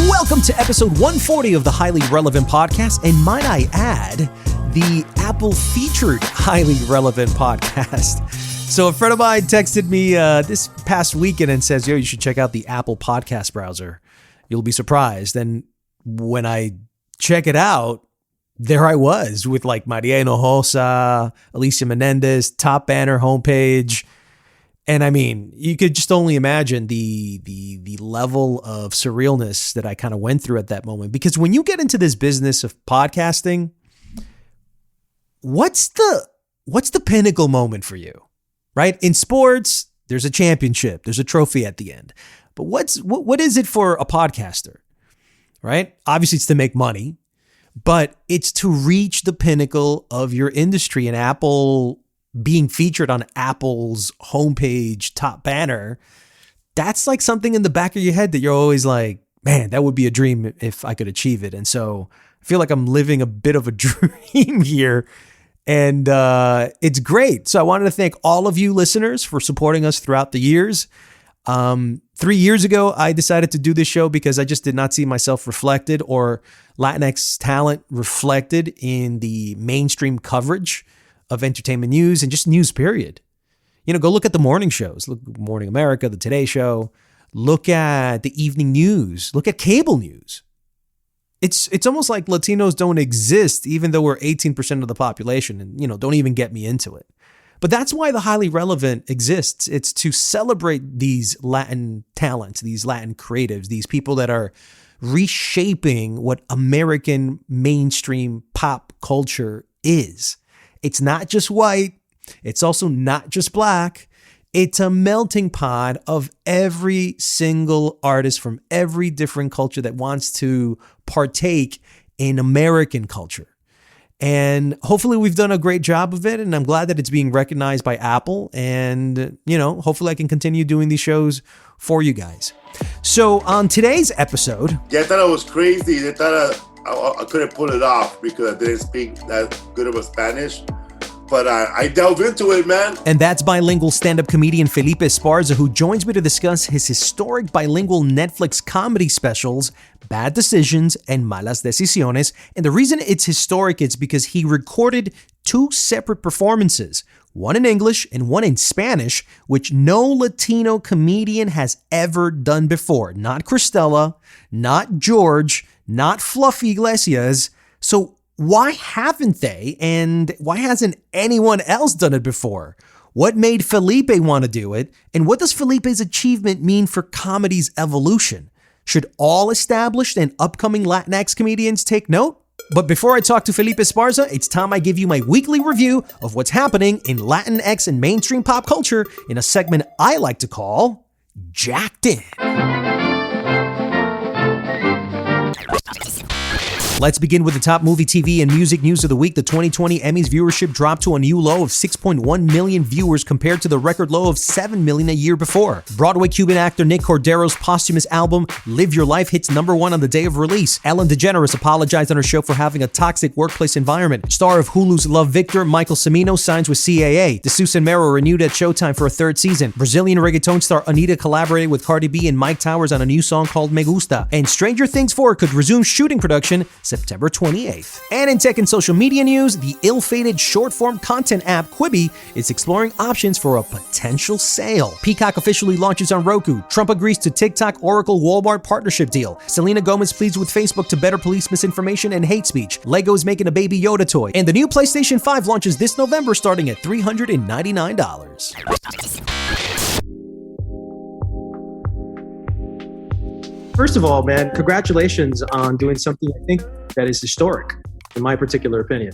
Welcome to episode 140 of the Highly Relevant Podcast, and might I add, the Apple-featured Highly Relevant Podcast. So a friend of mine texted me this past weekend and says, yo, you should check out the Apple Podcast browser. You'll be surprised. And when I check it out, there I was with like Maria Hinojosa, Alicia Menendez, top banner homepage. And I mean, you could just only imagine the level of surrealness that I kind of went through at that moment. Because when you get into this business of podcasting, what's the pinnacle moment for you, right? In sports, there's a championship, there's a trophy at the end. But what is it for a podcaster, right? Obviously, it's to make money, but it's to reach the pinnacle of your industry. And Apple being featured on Apple's homepage top banner, that's like something in the back of your head that you're always like, man, that would be a dream if I could achieve it. And so I feel like I'm living a bit of a dream here, and it's great. So I wanted to thank all of you listeners for supporting us throughout the years. 3 years ago, I decided to do this show because I just did not see myself reflected or Latinx talent reflected in the mainstream coverage of entertainment news and just news, period. You know, go look at the morning shows. Look at Morning America, the Today Show. Look at the evening news. Look at cable news. It's almost like Latinos don't exist, even though we're 18% of the population, and, you know, don't even get me into it. But that's why the Highly Relevant exists. It's to celebrate these Latin talents, these Latin creatives, these people that are reshaping what American mainstream pop culture is. It's not just white. It's also not just black. It's a melting pot of every single artist from every different culture that wants to partake in American culture. And hopefully we've done a great job of it. And I'm glad that it's being recognized by Apple. And, you know, hopefully I can continue doing these shows for you guys. So on today's episode. Yeah, I thought it was crazy. I thought I couldn't pull it off because I didn't speak that good of a Spanish. But I delve into it, man. And that's bilingual stand-up comedian Felipe Esparza, who joins me to discuss his historic bilingual Netflix comedy specials, Bad Decisions and Malas Decisiones. And the reason it's historic is because he recorded 2 separate performances, one in English and one in Spanish, which no Latino comedian has ever done before. Not Cristela, not George, not Fluffy Iglesias. So why haven't they? And why hasn't anyone else done it before? What made Felipe want to do it? And what does Felipe's achievement mean for comedy's evolution? Should all established and upcoming Latinx comedians take note? But before I talk to Felipe Esparza, it's time I give you my weekly review of what's happening in Latinx and mainstream pop culture in a segment I like to call Jacked In. Let's begin with the top movie, TV, and music news of the week. The 2020 Emmys viewership dropped to a new low of 6.1 million viewers compared to the record low of 7 million a year before. Broadway Cuban actor Nick Cordero's posthumous album, Live Your Life, hits #1 on the day of release. Ellen DeGeneres apologized on her show for having a toxic workplace environment. Star of Hulu's Love Victor, Michael Cimino, signs with CAA. The Susan Mero renewed at Showtime for a 3rd season. Brazilian reggaeton star Anitta collaborated with Cardi B and Mike Towers on a new song called Me Gusta. And Stranger Things 4 could resume shooting production September 28th. And in tech and social media news, the ill-fated short-form content app Quibi is exploring options for a potential sale. Peacock officially launches on Roku. Trump agrees to TikTok, Oracle, Walmart partnership deal. Selena Gomez pleads with Facebook to better police misinformation and hate speech. Lego is making a Baby Yoda toy. And the new PlayStation 5 launches this November starting at $399. First of all, man, congratulations on doing something I think that is historic, in my particular opinion.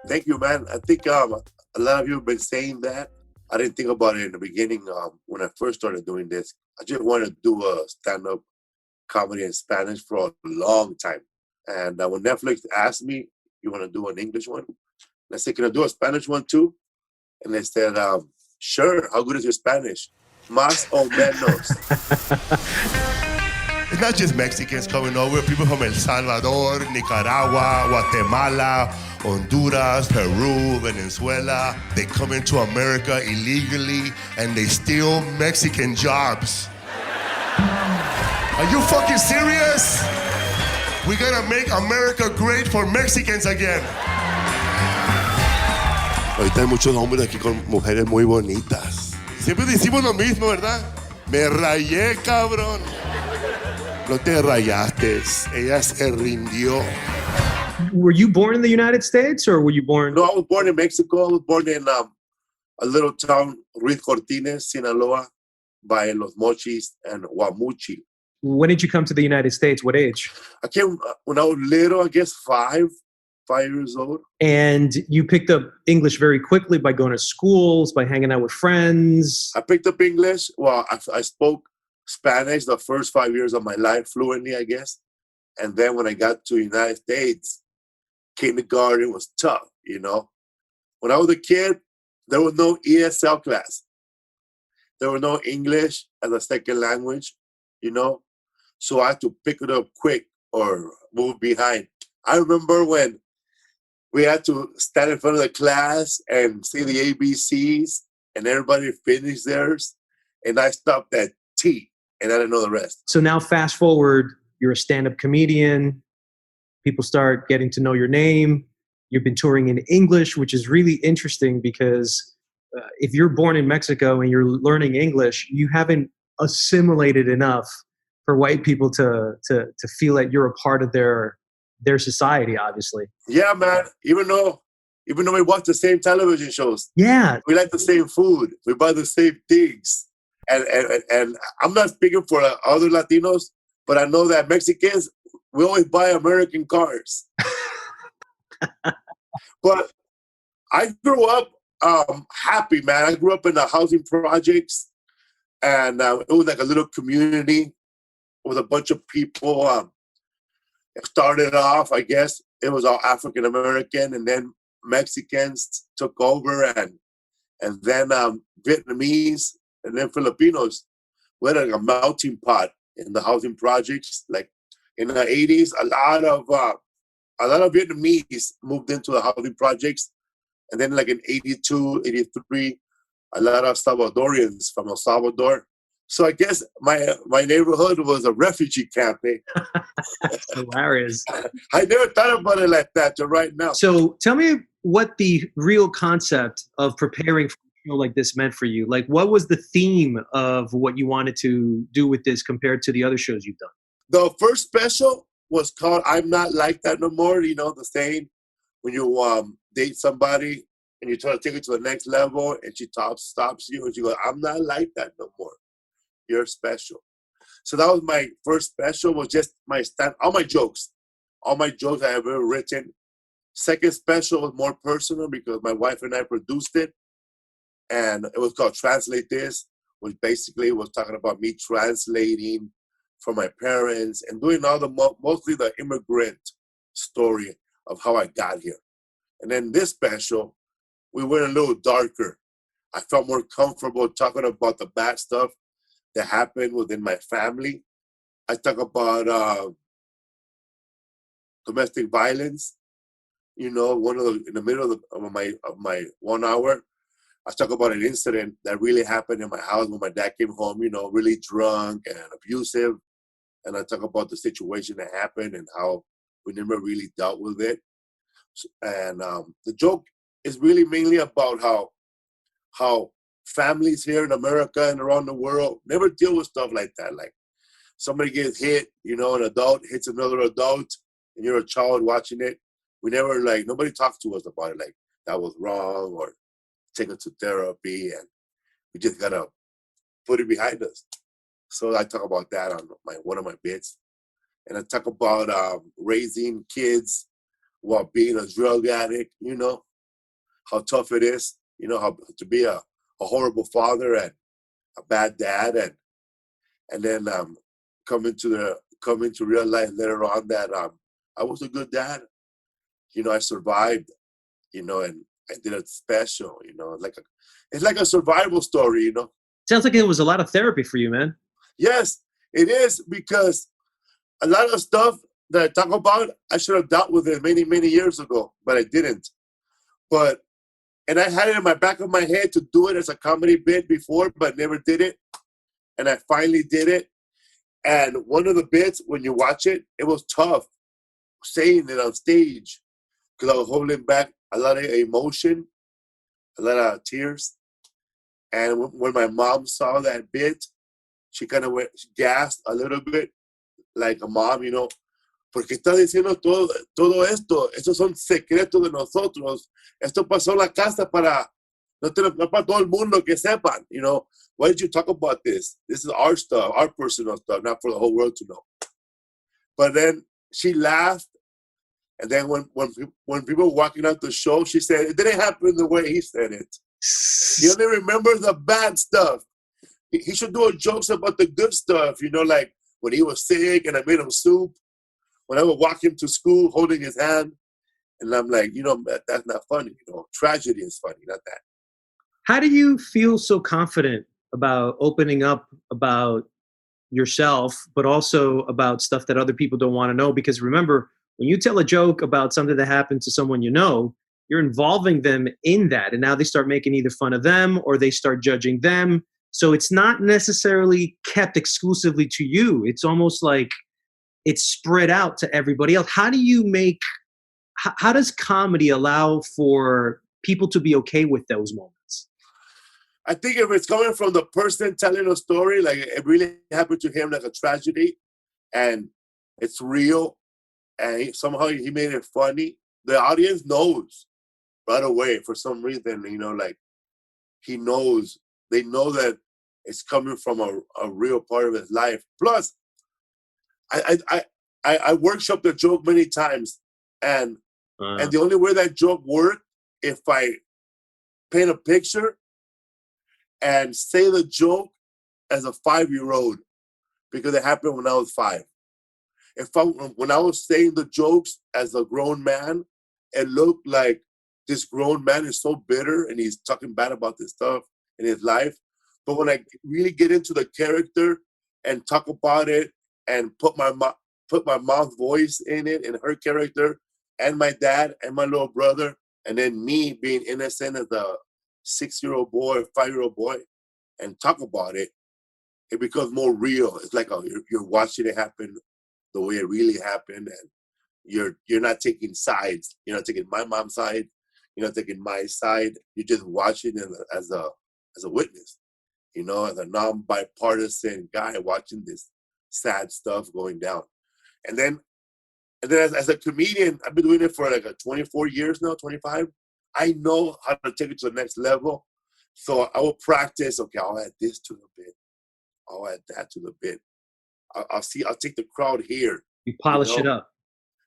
Thank you, man. I think a lot of you have been saying that. I didn't think about it in the beginning when I first started doing this. I just wanted to do a stand-up comedy in Spanish for a long time. And when Netflix asked me, you want to do an English one? I said, can I do a Spanish one too? And they said, sure. How good is your Spanish? Más o menos. It's not just Mexicans coming over, people from El Salvador, Nicaragua, Guatemala, Honduras, Peru, Venezuela. They come into America illegally and they steal Mexican jobs. Are you fucking serious? We're gonna make America great for Mexicans again. Ahorita hay muchos hombres aquí con mujeres muy bonitas. Siempre decimos lo mismo, ¿verdad? Me rayé, cabrón. No te rayaste. Ella se rindió. Were you born in the United States or were you born? No, I was born in Mexico. I was born in a little town, Ruiz Cortines, Sinaloa, by Los Mochis and Guamuchi. When did you come to the United States? What age? I came when I was little, I guess 5 years old. And you picked up English very quickly by going to schools, by hanging out with friends. I picked up English. Well, I spoke Spanish the first 5 years of my life fluently, I guess. And then when I got to the United States, kindergarten was tough, you know. When I was a kid, there was no ESL class. There was no English as a second language, you know. So I had to pick it up quick or move behind. I remember when we had to stand in front of the class and say the ABCs and everybody finished theirs. And I stopped at T and I didn't know the rest. So now fast forward, you're a stand-up comedian. People start getting to know your name. You've been touring in English, which is really interesting because if you're born in Mexico and you're learning English, you haven't assimilated enough for white people to feel that you're a part of their society, obviously. Yeah, man. Even though we watch the same television shows. Yeah. We like the same food. We buy the same things. And I'm not speaking for other Latinos, but I know that Mexicans, we always buy American cars. But I grew up happy, man. I grew up in the housing projects, and it was like a little community with a bunch of people. It started off, I guess, it was all African American, and then Mexicans took over, and then Vietnamese, and then Filipinos. We had like a melting pot in the housing projects. Like in the 80s, a lot of Vietnamese moved into the housing projects, and then like in 82, 83, a lot of Salvadorians from El Salvador. So I guess my neighborhood was a refugee camp. That's hilarious. I never thought about it like that till right now. So tell me what the real concept of preparing for a show like this meant for you. Like, what was the theme of what you wanted to do with this compared to the other shows you've done? The first special was called I'm Not Like That No More. You know, the saying when you date somebody and you try to take it to the next level and she stops you and she goes, I'm not like that no more. You're special. So that was my first special, was just all my jokes I have ever written. Second special was more personal because my wife and I produced it. And it was called Translate This, which basically was talking about me translating for my parents and doing mostly the immigrant story of how I got here. And then this special, we went a little darker. I felt more comfortable talking about the bad stuff that happened within my family. I talk about domestic violence. You know, in the middle of my 1 hour, I talk about an incident that really happened in my house when my dad came home, you know, really drunk and abusive. And I talk about the situation that happened and how we never really dealt with it. And the joke is really mainly about how families here in America and around the world never deal with stuff like that. Like somebody gets hit, you know, an adult hits another adult, and you're a child watching it. We never, nobody talks to us about it, like that was wrong or take it to therapy, and we just gotta put it behind us. So I talk about that on one of my bits. And I talk about raising kids while being a drug addict, you know, how tough it is, you know, how to be a horrible father and a bad dad, and then coming to real life later on that I was a good dad. You know, I survived, you know, and I did it special, you know, it's like a survival story, you know. Sounds like it was a lot of therapy for you, man. Yes, it is, because a lot of stuff that I talk about, I should have dealt with it many, many years ago, but I didn't. And I had it in my back of my head to do it as a comedy bit before, but never did it. And I finally did it. And one of the bits, when you watch it, it was tough saying it on stage because I was holding back a lot of emotion, a lot of tears. And when my mom saw that bit, she kind of went, she gasped a little bit, like a mom, you know, ¿por qué estás diciendo todo esto? Estos son secretos de nosotros. Esto pasó en la casa para, no para todo el mundo que sepan, you know. Why did you talk about this? This is our stuff, our personal stuff, not for the whole world to know. But then she laughed. And then when people were walking out the show, she said, it didn't happen the way he said it. He only remembers the bad stuff. He should do jokes about the good stuff, you know, like when he was sick and I made him soup. When I would walk him to school holding his hand. And I'm like, you know, that's not funny. You know, tragedy is funny, not that. How do you feel so confident about opening up about yourself, but also about stuff that other people don't want to know? Because remember, when you tell a joke about something that happened to someone you know, you're involving them in that. And now they start making either fun of them or they start judging them. So it's not necessarily kept exclusively to you. It's almost like it's spread out to everybody else. How does comedy allow for people to be okay with those moments? I think if it's coming from the person telling a story, like it really happened to him, like a tragedy, and it's real, and somehow he made it funny, the audience knows right away for some reason, you know, like they know that it's coming from a real part of his life. Plus, I workshopped the joke many times, and the only way that joke worked if I paint a picture and say the joke as a 5-year-old, because it happened when I was 5. When I was saying the jokes as a grown man, it looked like this grown man is so bitter and he's talking bad about this stuff in his life. But when I really get into the character and talk about it and put my mom's voice in it and her character and my dad and my little brother, and then me being innocent as a 6-year-old boy, 5-year-old boy, and talk about it, it becomes more real. It's like you're watching it happen the way it really happened, and you're not taking sides. You're not taking my mom's side. You're not taking my side. You're just watching it as a witness, you know, as a non-bipartisan guy watching this sad stuff going down. And then as a comedian, I've been doing it for like 24 years now, 25. I know how to take it to the next level. So I will practice, okay, I'll add this to the bit. I'll add that to the bit. I'll take the crowd here. You polish it up.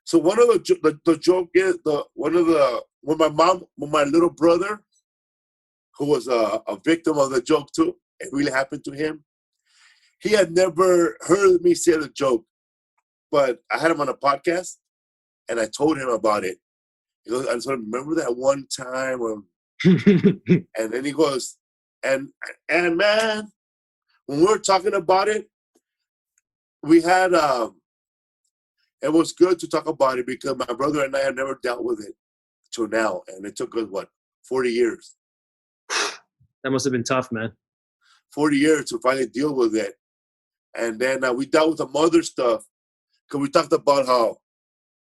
So one of the joke is when my little brother, who was a victim of the joke too, it really happened to him. He had never heard me say the joke, but I had him on a podcast and I told him about it. He goes, I sort of remember that one time when, and then he goes, and man, when we were talking about it, we had it was good to talk about it because my brother and I have never dealt with it till now, and it took us 40 years. That must have been tough, man. 40 years to finally deal with it, and then we dealt with some other stuff because we talked about how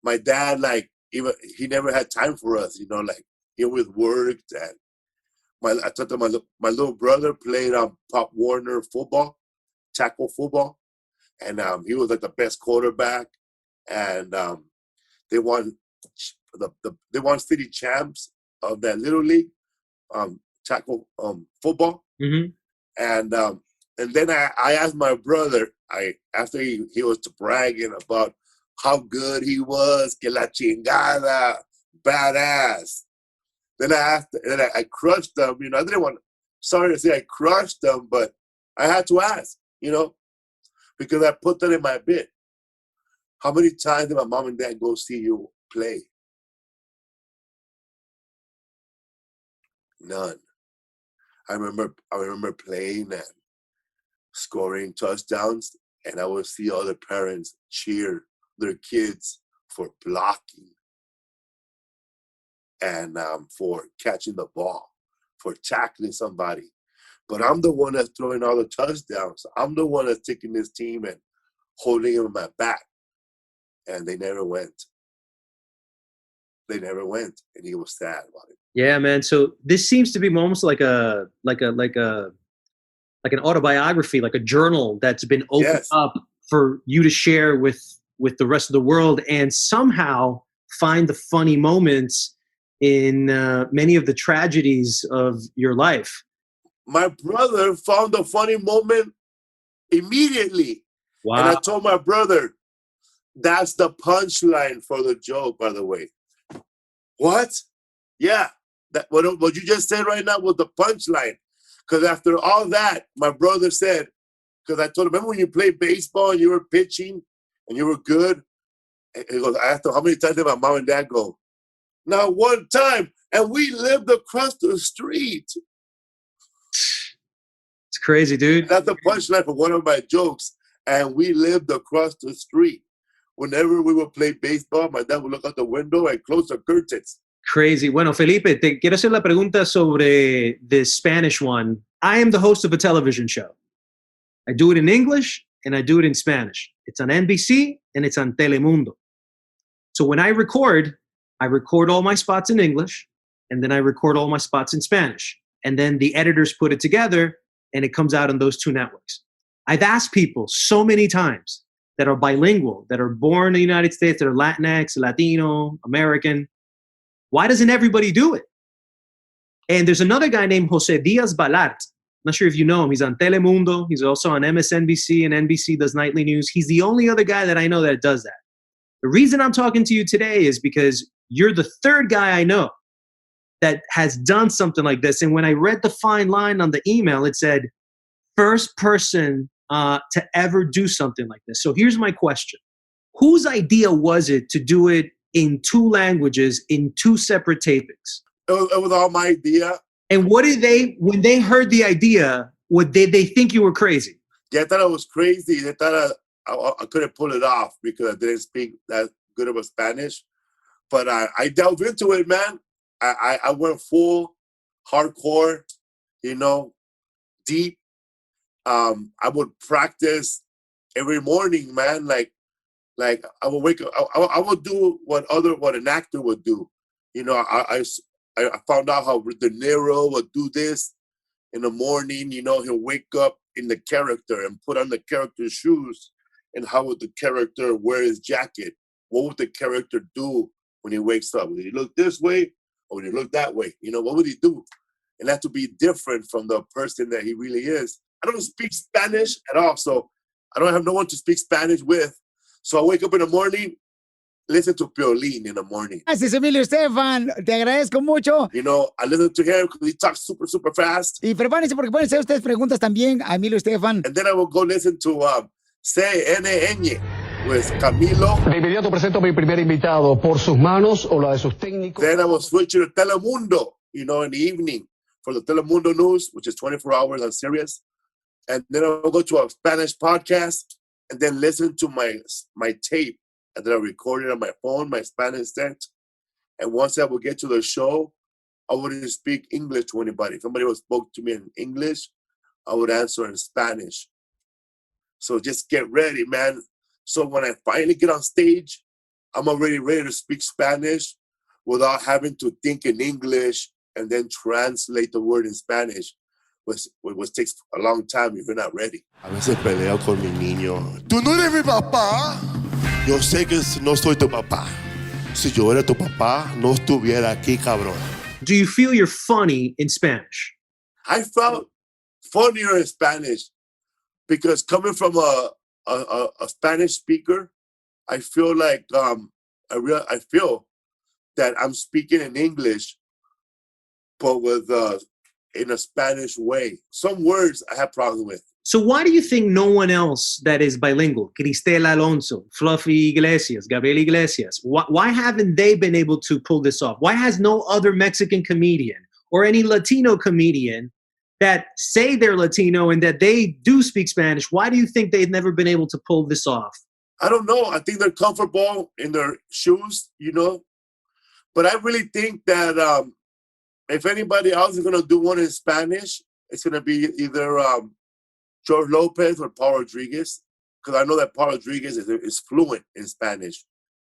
my dad, like, even he never had time for us, you know, like he always worked, and I talked to my little brother played Pop Warner football, tackle football, and he was like the best quarterback, and they won they won city champs of that little league tackle football, and then I asked my brother, after he was bragging about how good he was, que la chingada, badass. Then I crushed them, you know. I didn't want, sorry to say I crushed them, but I had to ask, you know, because I put that in my bit. How many times did my mom and dad go see you play? None. I remember playing and scoring touchdowns, And I would see other parents cheer their kids for blocking and for catching the ball, for tackling somebody. But I'm the one that's throwing all the touchdowns. I'm the one that's taking this team and holding him in my back. And they never went. They never went. And he was sad about it. Yeah, man. So this seems to be almost like an autobiography, like a journal that's been opened up for you to share with the rest of the world, and somehow find the funny moments in many of the tragedies of your life. My brother found a funny moment immediately. Wow. And I told my brother, that's the punchline for the joke, by the way. What? Yeah. What you just said right now was the punchline. Because after all that, my brother said, because I told him, remember when you played baseball and you were pitching and you were good? And he goes, I asked him, how many times did my mom and dad go? Not one time. And we lived across the street. It's crazy, dude. That's the punchline for one of my jokes. And we lived across the street. Whenever we would play baseball, my dad would look out the window and close the curtains. Crazy. Bueno, Felipe, te quiero hacer la pregunta sobre the Spanish one. I am the host of a television show. I do it in English and I do it in Spanish. It's on NBC and it's on Telemundo. So when I record all my spots in English and then I record all my spots in Spanish. And then the editors put it together and it comes out on those two networks. I've asked people so many times that are bilingual, that are born in the United States, that are Latinx, Latino, American. Why doesn't everybody do it? And there's another guy named Jose Diaz Balart. I'm not sure if you know him. He's on Telemundo. He's also on MSNBC, and NBC does nightly news. He's the only other guy that I know that does that. The reason I'm talking to you today is because you're the third guy I know that has done something like this. And when I read the fine line on the email, it said, first person to ever do something like this. So here's my question. Whose idea was it to do it in two languages, in two separate tapings? It was all my idea. And what did when they heard the idea, what did they think you were crazy? Yeah, I thought I was crazy. They thought I couldn't pull it off because I didn't speak that good of a Spanish. But I delved into it, man. I went full hardcore, deep. I would practice every morning, man. Like I would wake up. I would do what an actor would do. I found out how De Niro would do this in the morning. He'll wake up in the character and put on the character's shoes. And how would the character wear his jacket? What would the character do when he wakes up? Would he look this way or would he look that way? What would he do? And that to be different from the person that he really is. I don't speak Spanish at all, so I don't have no one to speak Spanish with. So I wake up in the morning, listen to Piolín in the morning. Gracias, Emilio Estefan. Te agradezco mucho. I listen to him because he talks super, super fast. Y prepárense porque pueden hacer ustedes preguntas también a Emilio Estefan. And then I will go listen to CNN with Camilo. De inmediato presento a mi primer invitado por sus manos o la de sus técnicos. Then I will switch to Telemundo, in the evening for the Telemundo news, which is 24 hours on Sirius. And then I'll go to a Spanish podcast and then listen to my tape and then I record it on my phone, my Spanish set. And once I would get to the show, I wouldn't speak English to anybody. If somebody spoke to me in English, I would answer in Spanish. So just get ready, man. So when I finally get on stage, I'm already ready to speak Spanish without having to think in English and then translate the word in Spanish, which takes a long time if you're not ready. A veces peleo con mi niño. ¿Tú no eres mi papá? Yo sé que no soy tu papá. Si yo era tu papá, no estuviera aquí, cabrón. Do you feel you're funny in Spanish? I felt funnier in Spanish because coming from a Spanish speaker, I feel like I feel that I'm speaking in English, but with in a Spanish way. Some words I have problems with. So why do you think no one else that is bilingual, Cristela Alonso, Fluffy Iglesias, Gabriel Iglesias, why haven't they been able to pull this off? Why has no other Mexican comedian or any Latino comedian that say they're Latino and that they do speak Spanish, why do you think they've never been able to pull this off? I don't know. I think they're comfortable in their shoes, you know. But I really think that if anybody else is going to do one in Spanish, it's going to be either George Lopez or Paul Rodriguez, because I know that Paul Rodriguez is fluent in Spanish.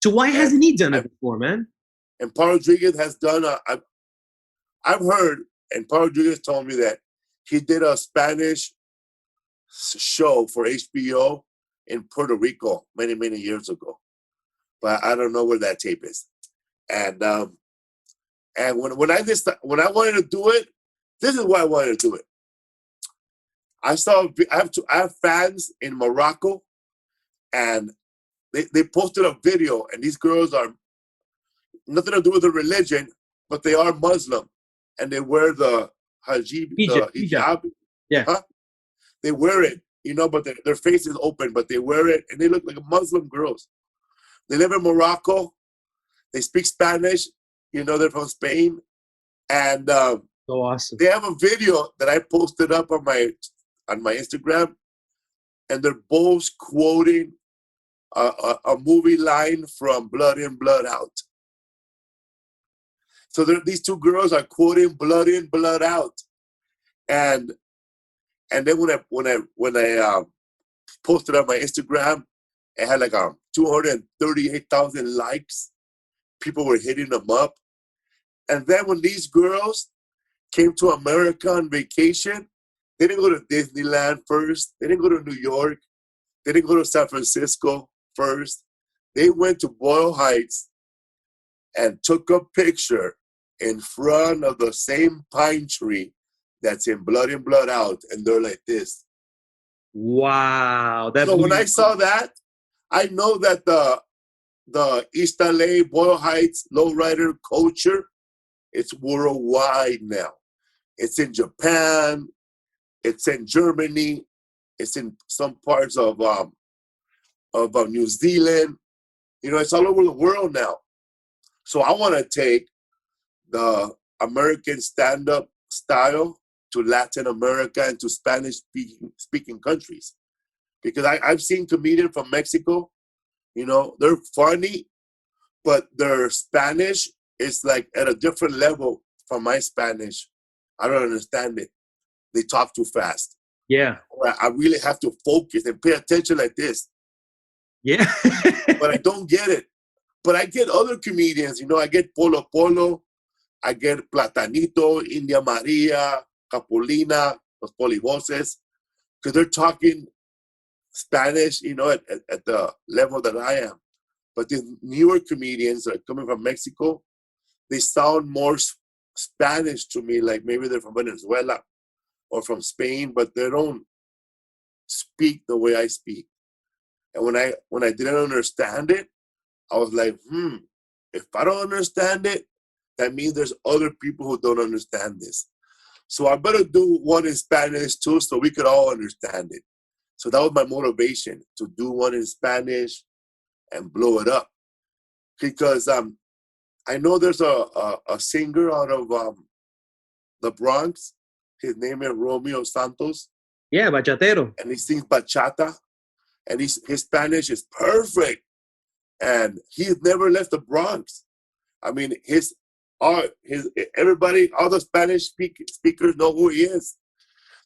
So why hasn't he done it before, man? And Paul Rodriguez has done I've heard, and Paul Rodriguez told me that he did a Spanish show for HBO in Puerto Rico many, many years ago. But I don't know where that tape is. And when I wanted to do it, this is why I wanted to do it. I have fans in Morocco, and they posted a video, and these girls are nothing to do with the religion, but they are Muslim, and they wear the hijab. Yeah. Huh? They wear it, you know, but their face is open, but they wear it, and they look like Muslim girls. They live in Morocco. They speak Spanish. You know, they're from Spain. And so awesome. They have a video that I posted up on my Instagram, and they're both quoting a movie line from Blood In, Blood Out. So these two girls are quoting Blood In, Blood Out. And then when I posted on my Instagram, it had like 238,000 likes. People were hitting them up. And then when these girls came to America on vacation, they didn't go to Disneyland first. They didn't go to New York. They didn't go to San Francisco first. They went to Boyle Heights and took a picture in front of the same pine tree that's in Blood In, Blood Out. And they're like this. Wow. So when I saw that, I know that the East LA, Boyle Heights, lowrider culture, it's worldwide now. It's in Japan. It's in Germany. It's in some parts of New Zealand. You know, it's all over the world now. So I want to take the American stand-up style to Latin America and to Spanish-speaking countries. Because I've seen comedians from Mexico, you know, they're funny, but their Spanish is like at a different level from my Spanish. I don't understand it. They talk too fast. Yeah. I really have to focus and pay attention like this. Yeah. But I don't get it. But I get other comedians, you know, I get Polo Polo, I get Platanito, India Maria, Capulina, Los Polivoces, because they're talking Spanish, you know, at the level that I am. But these newer comedians that are coming from Mexico, they sound more Spanish to me, like maybe they're from Venezuela or from Spain, but they don't speak the way I speak. And when I didn't understand it, I was like, if I don't understand it, that means there's other people who don't understand this. So I better do one in Spanish too, so we could all understand it. So that was my motivation, to do one in Spanish and blow it up. Because I know there's a singer out of the Bronx. His name is Romeo Santos. Yeah, bachatero. And he sings bachata. And his Spanish is perfect. And he's never left the Bronx. I mean, everybody, all the Spanish speakers know who he is.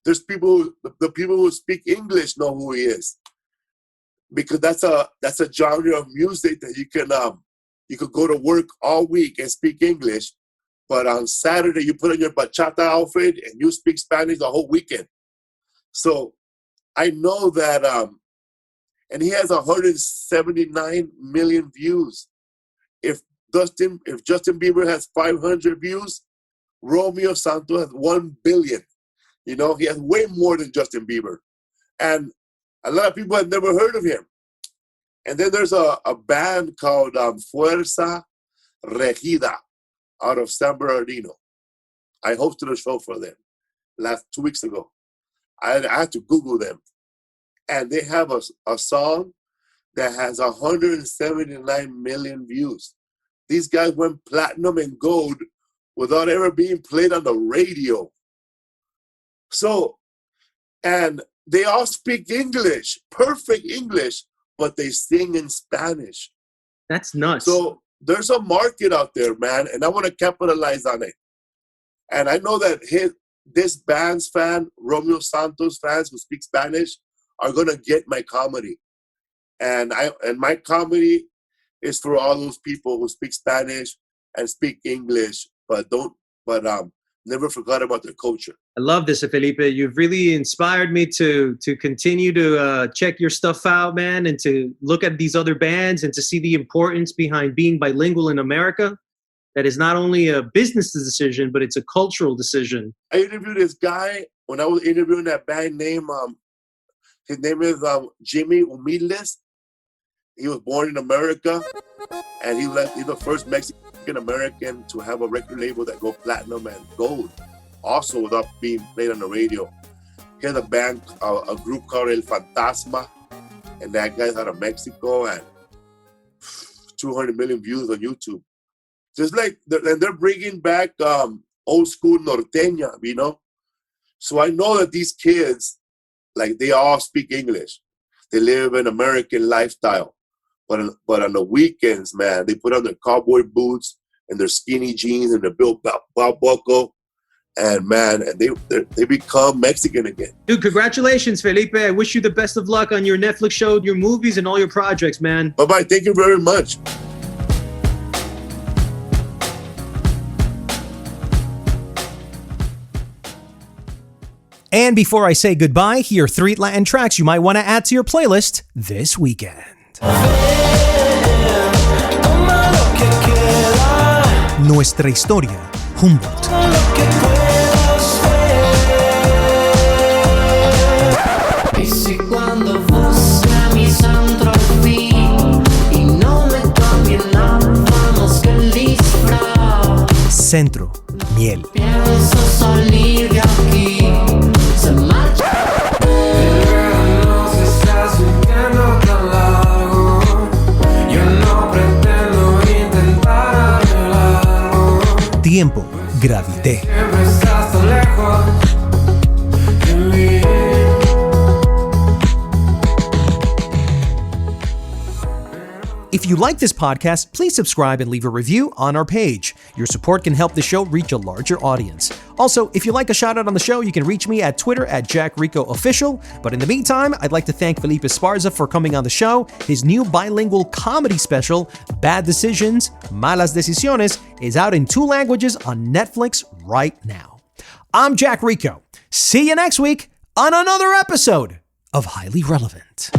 There's the people who speak English know who he is, because that's a genre of music that you could go to work all week and speak English, but on Saturday you put on your bachata outfit and you speak Spanish the whole weekend. So I know that, and he has 179 million views. If Justin Bieber has 500 views, Romeo Santos has 1 billion. You know, he has way more than Justin Bieber. And a lot of people have never heard of him. And then there's a band called Fuerza Regida out of San Bernardino. I hosted a show for them 2 weeks ago. I had to Google them. And they have a song that has 179 million views. These guys went platinum and gold without ever being played on the radio. So, and they all speak English, perfect English, but they sing in Spanish. That's nuts. So there's a market out there, man, and I want to capitalize on it. And I know that this band's fan, Romeo Santos fans who speak Spanish, are gonna get my comedy. And my comedy is for all those people who speak Spanish and speak English, but never forgot about their culture. I love this, Felipe. You've really inspired me to continue to check your stuff out, man, and to look at these other bands and to see the importance behind being bilingual in America. That is not only a business decision, but it's a cultural decision. I interviewed this guy when I was interviewing that band name. His name is Jimmy Humildes. He was born in America, and he's the first Mexican American to have a record label that go platinum and gold, also without being played on the radio. He has a band, a group called El Fantasma, and that guy's out of Mexico, and 200 million views on YouTube. Just like, and they're bringing back old school norteña, you know? So I know that these kids, like, they all speak English. They live an American lifestyle. But on the weekends, man, they put on their cowboy boots and their skinny jeans and their belt buckle, and man, and they become Mexican again. Dude, congratulations, Felipe. I wish you the best of luck on your Netflix show, your movies, and all your projects, man. Bye-bye. Thank you very much. And before I say goodbye, here are 3 Latin tracks you might want to add to your playlist this weekend. Nuestra Historia, Humboldt. Centro, Miel. Tiempo, Gravité. If you like this podcast, please subscribe and leave a review on our page. Your support can help the show reach a larger audience. Also, if you'd like a shout out on the show, you can reach me at Twitter at JackRicoOfficial. But in the meantime, I'd like to thank Felipe Esparza for coming on the show. His new bilingual comedy special, Bad Decisions, Malas Decisiones, is out in 2 languages on Netflix right now. I'm Jack Rico. See you next week on another episode of Highly Relevant.